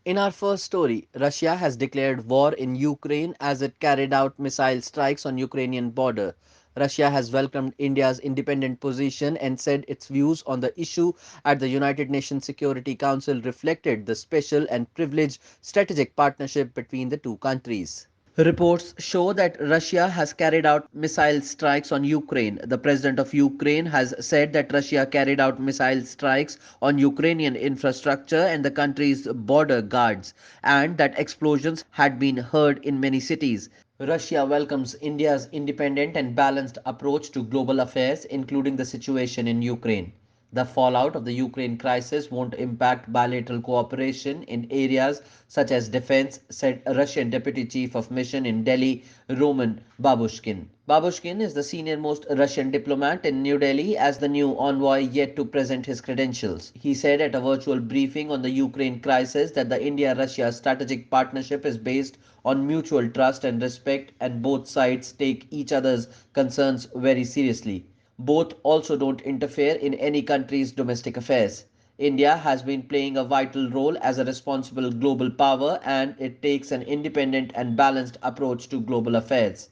In our first story, Russia has declared war in Ukraine as it carried out missile strikes on Ukrainian border. Russia has welcomed India's independent position and said its views on the issue at the United Nations Security Council reflected the special and privileged strategic partnership between the two countries. Reports show that Russia has carried out missile strikes on Ukraine. The president of Ukraine has said that Russia carried out missile strikes on Ukrainian infrastructure and the country's border guards, and that explosions had been heard in many cities. Russia welcomes India's independent and balanced approach to global affairs, including the situation in Ukraine. The fallout of the Ukraine crisis won't impact bilateral cooperation in areas such as defense, said Russian Deputy Chief of Mission in Delhi, Roman Babushkin. Babushkin is the senior most Russian diplomat in New Delhi as the new envoy yet to present his credentials. He said at a virtual briefing on the Ukraine crisis that the India Russia strategic partnership is based on mutual trust and respect, and both sides take each other's concerns very seriously. Both also don't interfere in any country's domestic affairs. India has been playing a vital role as a responsible global power, and it takes an independent and balanced approach to global affairs.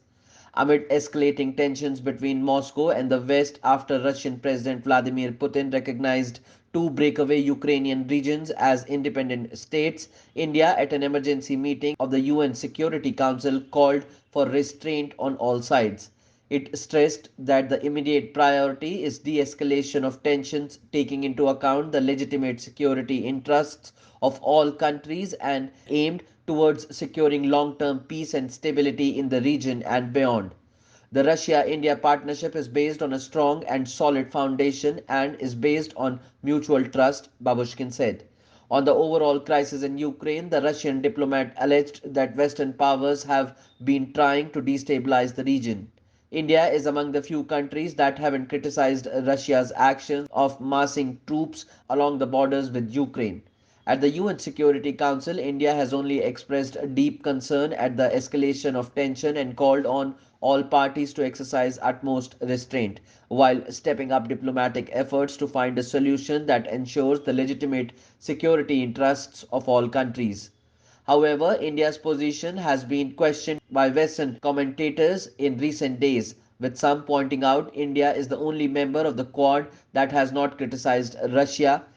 Amid escalating tensions between Moscow and the West after Russian President Vladimir Putin recognized two breakaway Ukrainian regions as independent states, India, at an emergency meeting of the UN Security Council, called for restraint on all sides. It stressed that the immediate priority is de escalation of tensions, taking into account the legitimate security interests of all countries and aimed towards securing long term peace and stability in the region and beyond. The Russia India partnership is based on a strong and solid foundation and is based on mutual trust, Babushkin said. On the overall crisis in Ukraine, the Russian diplomat alleged that Western powers have been trying to destabilize the region. India is among the few countries that haven't criticized Russia's actions of massing troops along the borders with Ukraine. At the UN Security Council, India has only expressed deep concern at the escalation of tension and called on all parties to exercise utmost restraint, while stepping up diplomatic efforts to find a solution that ensures the legitimate security interests of all countries. However, India's position has been questioned by Western commentators in recent days, with some pointing out India is the only member of the Quad that has not criticized Russia.